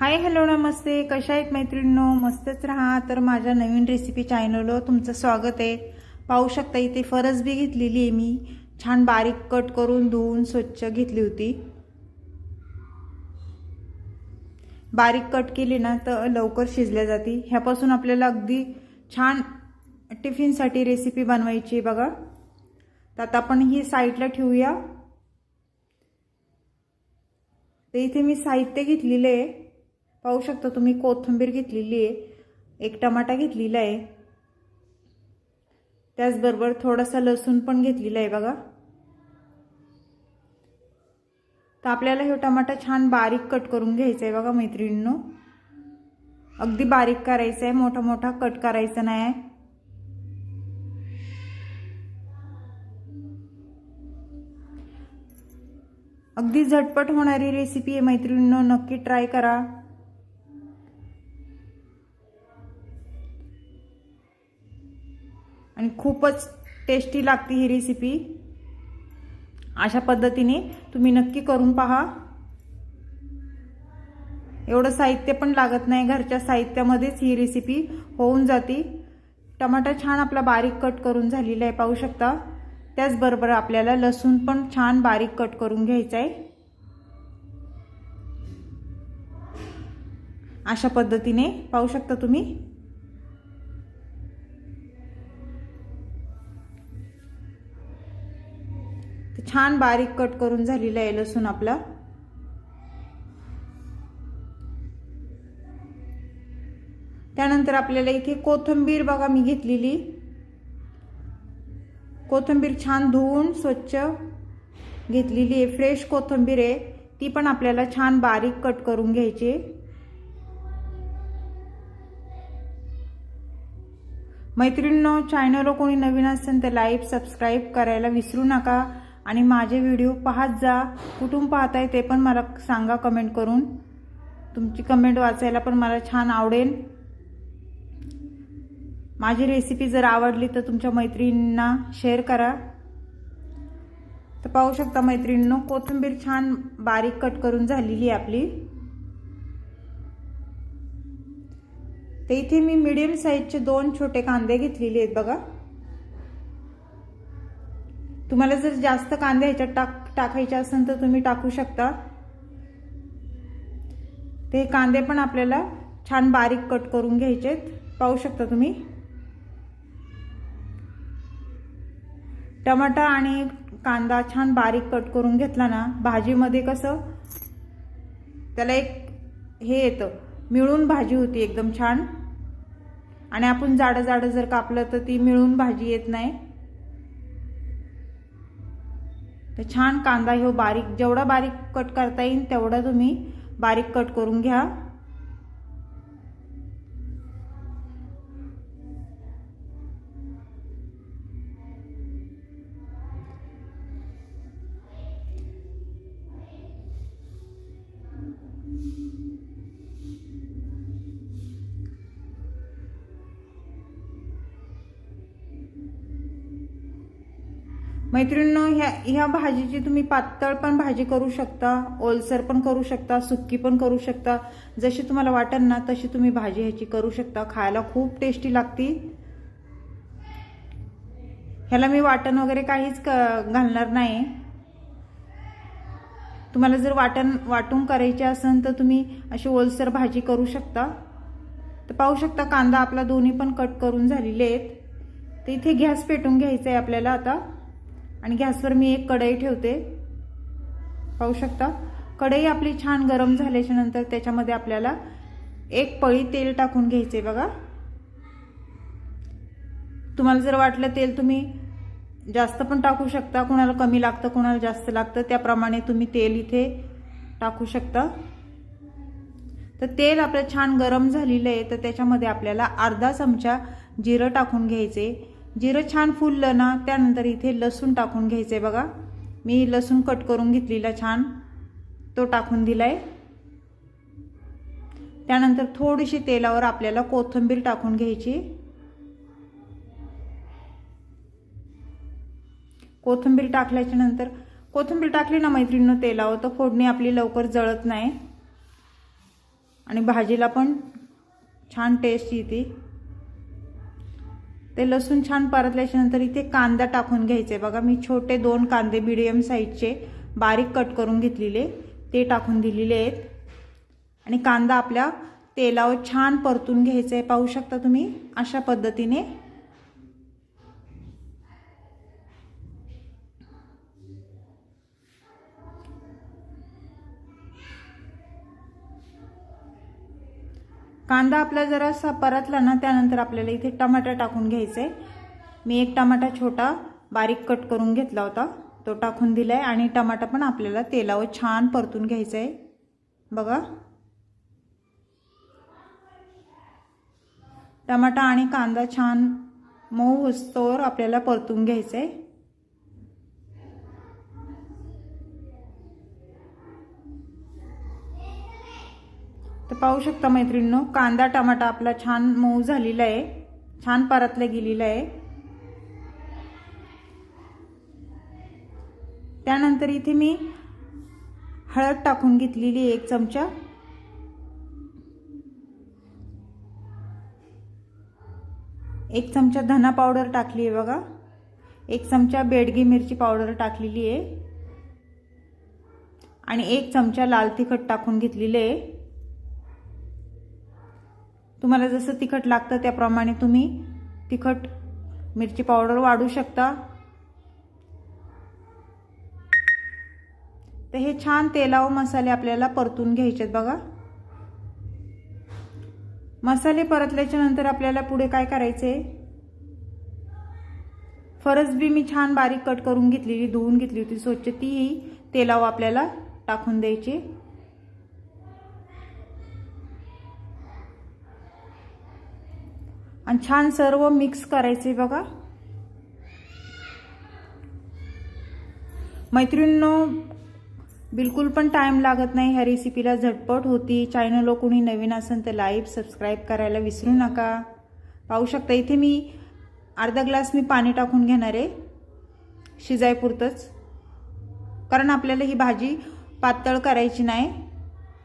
Hi hello नमस्ते, कशा आहेत मैत्रिणींनो? मस्तच राहा. तर माझ्या नवीन रेसिपी चॅनलवर तुमचं स्वागत आहे. पाहू शकता इथे फरसबी घेतलेली आहे मी, छान बारीक कट करून धुवून स्वच्छ घेतली होती. बारीक कट केली ना तर लवकर शिजल्या जाते. ह्यापासून आपल्याला अगदी छान टिफिनसाठी रेसिपी बनवायची बघा. तर आता आपण ही साईडला ठेवूया. तर इथे मी साहित्य घेतलेले आहे, पाहू शकता तुम्ही. कोथिंबीर घेतलेली आहे, एक टमाटा घेतलेला आहे, त्याचबरोबर थोडासा लसूण पण घेतलेला आहे बघा. तर आपल्याला हे टमाटा छान बारीक कट करून घ्यायचा आहे बघा मैत्रिणींनो. अगदी बारीक करायचा आहे, मोठा मोठा कट करायचा नाही आहे. अगदी झटपट होणारी रेसिपी आहे मैत्रिणींनो, नक्की ट्राय करा. आणि खूपच टेस्टी लागते ही रेसिपी. अशा पद्धतीने तुम्ही नक्की करून पहा. एवढं साहित्य पण लागत नाही, घरच्या साहित्यामध्येच ही रेसिपी होऊन जाते. टमाटा छान आपला बारीक कट करून झालेला आहे, पाहू शकता. त्याचबरोबर आपल्याला लसूण पण छान बारीक कट करून घ्यायचा आहे. अशा पद्धतीने पाहू शकता तुम्ही. छान बारीक कट करून झालेला आहे लसूण आपला. त्यानंतर आपल्याला इथे कोथिंबीर बघा मी घेतलेली. कोथिंबीर छान धुवून स्वच्छ घेतलेली आहे, फ्रेश कोथिंबीर आहे. ती पण आपल्याला छान बारीक कट करून घ्यायची. मैत्रिणींनो, चॅनलवर कोणी नवीन असेल तर लाईक सबस्क्राईब करायला विसरू नका. आणि माझे व्हिडिओ पाहत जा. कुठून पाहताय ते पण मला सांगा कमेंट करून. तुमची कमेंट वाचायला पण मला छान आवडेल. माझी रेसिपी जर आवडली तर तुमच्या मैत्रिणींना शेअर करा. तर पाहू शकता मैत्रिणींनो, कोथिंबीर छान बारीक कट करून झालेली आहे आपली. तर इथे मी मीडियम साईजचे 2 छोटे कांदे घेतलेले आहेत बघा. तुम्हाला जर जास्त कांदे ह्याच्यात टाकायचे असेल तर तुम्ही टाकू शकता. ते कांदे पण आपल्याला छान बारीक कट करून घ्यायचे आहेत, पाहू शकता तुम्ही. टमाटा आणि कांदा छान बारीक कट करून घेतला ना, भाजीमध्ये कसं त्याला एक हे येतं, मिळून भाजी होती एकदम छान. आणि आपण जाडं जाडं जर कापलं तर ती मिळून भाजी येत नाही. तर छान कांदा ह्यो बारीक, जेवढा बारीक कट करता येईल तेवढा तुम्ही बारीक कट करून घ्या. मैत्रिणींनो, ह्या भाजीची तुम्ही पातळ पण भाजी करू शकता, ओलसर पण करू शकता, सुक्की पण करू शकता. जशी तुम्हाला वाटेल ना तशी तुम्ही भाजी ह्याची करू शकता. खायला खूप टेस्टी लागते. ह्याला मी वाटण वगैरे काहीच घालणार नाही. तुम्हाला जर वाटून करायची असेल तर तुम्ही अशी ओलसर भाजी करू शकता. तर पाहू शकता कांदा आपला दोन्ही पण कट करून झालेले आहेत. तर इथे गॅस पेटून घ्यायचा आहे आपल्याला आता. आणि गॅसवर मी एक कढई ठेवते, पाहू शकता. कढई आपली छान गरम झाल्याच्या नंतर त्याच्यामध्ये आपल्याला एक पळी तेल टाकून घ्यायचे बघा. तुम्हाला जर वाटलं तेल तुम्ही जास्त पण टाकू शकता, कोणाला कमी लागतं कोणाला जास्त लागतं त्याप्रमाणे तुम्ही तेल इथे टाकू शकता. तर तेल आपलं छान गरम झालेलं आहे. तर त्याच्यामध्ये आपल्याला अर्धा चमचा जिरं टाकून घ्यायचे. जिरं छान फुललं ना त्यानंतर इथे लसूण टाकून घ्यायचे बघा. मी लसूण कट करून घेतलेला छान, तो टाकून दिलाय. त्यानंतर थोडीशी तेलावर आपल्याला कोथिंबीर टाकून घ्यायची. कोथिंबीर टाकल्याच्या नंतर, कोथिंबीर टाकली ना मैत्रिणींनो तेलावर तर फोडणी आपली लवकर जळत नाही. आणि भाजीला पण छान टेस्ट येते। ते लसूण छान परतल्याच्या नंतर इथे कांदा टाकून घ्यायचे बघा। मी छोटे 2 कांदे मीडियम साईजचे बारीक कट करून घेतलेले ते टाकून दिलेले आहेत आणि कांदा आपल्या तेलावर छान परतून घ्यायचा आहे। पाहू शकता तुम्ही अशा पद्धतीने। कांदा आपला जरासा परतला ना त्यानंतर आपल्याला इथे टमाटर टाकून घ्यायचे। मी एक टमाटा छोटा बारीक कट करून घेतला होता तो टाकून दिलाय आणि टमाटा पण आपल्याला तेलावर छान परतून घ्यायचा आहे बघा। टमाटा आणि कांदा छान मऊ होईस्तोवर आपल्याला परतून घ्यायचा आहे। तर पाहू शकता मैत्रिणींनो कांदा टमाटा आपला छान मऊ झालेला आहे, छान परतला गेलेला आहे। त्यानंतर इथे मी हळद टाकून घेतलेली 1 चमचा, 1 चमचा धना पावडर टाकली आहे बघा, 1 चमचा बेडगी मिरची पावडर टाकलेली आहे आणि 1 चमचा लाल तिखट टाकून घेतलेले आहे। तुम्हाला जसं तिखट लागतं त्याप्रमाणे तुम्ही तिखट मिरची पावडर वाढवू शकता। तर हे छान तेलावर मसाले आपल्याला परतून घ्यायचे बघा। मसाले परतल्याच्या नंतर आपल्याला पुढे काय करायचे, फरसबी मी छान बारीक कट करून घेतलेली, धुवून घेतली होती स्वच्छ, तीही तेलावर आपल्याला टाकून द्यायची आणि छान सर्व मिक्स करायचे बघा। मैत्रिणींनो बिलकुल पण टाइम लागत नाही ह्या रेसिपीला, झटपट होती। चॅनलला कोणी नवीन असेल तर लाईक सबस्क्राइब करायला विसरू नका। पाहू शकता इथे मी अर्धा ग्लास मी पाणी टाकून घेणार आहे शिजायपुरतच, कारण आपल्याला ही भाजी पातळ करायची नाही,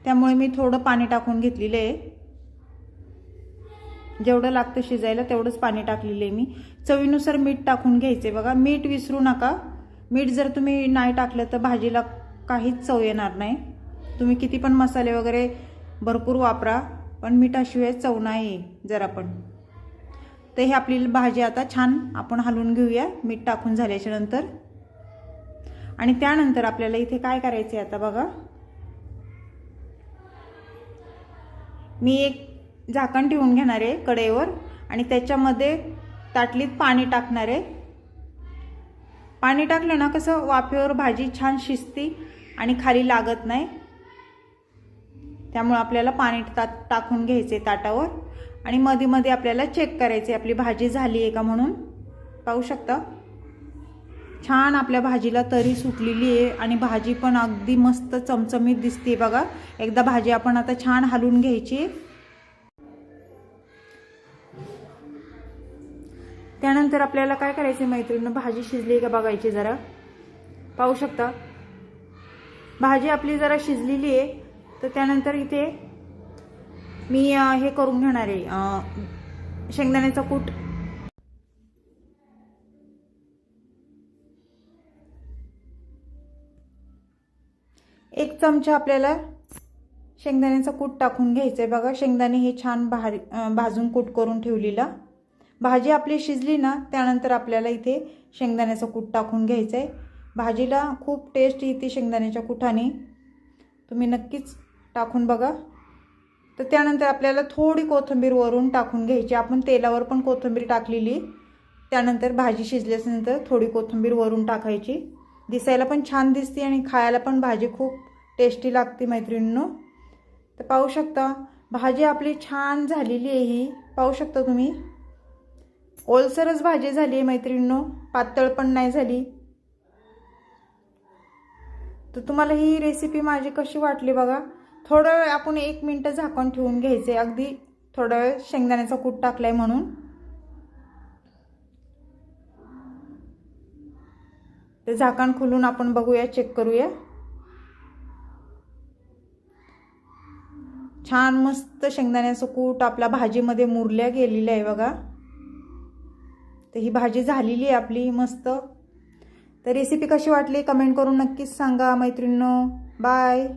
त्यामुळे मी थोडं पाणी टाकून घेतलेलं आहे। जेवढं लागतं शिजायला तेवढंच पाणी टाकलेलं आहे मी। चवीनुसार मीठ टाकून घ्यायचे बघा, मीठ विसरू नका। मीठ जर तुम्ही नाही टाकलं तर भाजीला काहीच चव येणार नाही। तुम्ही किती पण मसाले वगैरे भरपूर वापरा पण मिठाशिवाय चव नाही जरा पण। तर हे आपली भाजी आता छान आपण हलवून घेऊया मीठ टाकून झाल्याच्या नंतर। आणि त्यानंतर आपल्याला इथे काय करायचे आता बघा, मी एक झाकण ठेवून घेणार आहे कढईवर आणि त्याच्यामध्ये ताटलीत पाणी टाकणार आहे। पाणी टाकलं ना कसं वाफेवर भाजी छान शिजते आणि खाली लागत नाही, त्यामुळे आपल्याला पाणी टाकून घ्यायचे ताटावर आणि मध्ये मध्ये आपल्याला चेक करायचे आपली भाजी झाली आहे का म्हणून। पाहू शकता छान आपल्या भाजीला तरी सुटलेली आहे आणि भाजी पण अगदी मस्त चमचमीत दिसते बघा। एकदा भाजी आपण आता छान हलवून घ्यायची। त्यानंतर आपल्याला काय करायचे मैत्रिणींनो, भाजी शिजली का बघायची जरा। पाहू शकता भाजी आपली जरा शिजलेली आहे। तर त्यानंतर इथे मी हे करून घेणार आहे शेंगदाण्याचा कूट। एक चमचा आपल्याला शेंगदाण्याचा कूट टाकून घ्यायचंय बघा। शेंगदाणे हे छान भाजून कूट करून ठेवलेला। भाजी आपली शिजली ना त्यानंतर आपल्याला इथे शेंगदाण्याचा कूट टाकून घ्यायचंय। भाजीला खूप टेस्ट येते शेंगदाण्याच्या कुटाने, तुम्ही नक्कीच टाकून बघा। तर त्यानंतर आपल्याला थोडी कोथिंबीर वरून टाकून घ्यायची। आपण तेलावर पण कोथिंबीर टाकलेली, त्यानंतर भाजी शिजल्यानंतर थोडी कोथिंबीर वरून टाकायची। दिसायला पण छान दिसते आणि खायला पण भाजी खूप टेस्टी लागते मैत्रिणींनो। तर पाहू शकता भाजी आपली छान झालेली आहे ही। पाहू शकता तुम्ही ओलसरच भाजी झाली आहे मैत्रिणींनो, पातळ पण नाही झाली। तर तुम्हाला ही रेसिपी माझी कशी वाटली बघा। थोडा वेळ आपण 1 मिनिट झाकण ठेवून घ्यायचे, अगदी थोडा वेळ शेंगदाण्याचा कूट टाकलाय म्हणून। ते झाकण खोलून आपण बघूया, चेक करूया। छान मस्त शेंगदाण्याचं कूट आपल्या भाजीमध्ये मुरल्या गेलेलं आहे बघा. तर ही भाजी झालेली आहे आपली मस्त. तर रेसिपी कशी वाटली कमेंट करून नक्कीच सांगा मैत्रिणींनो. बाय.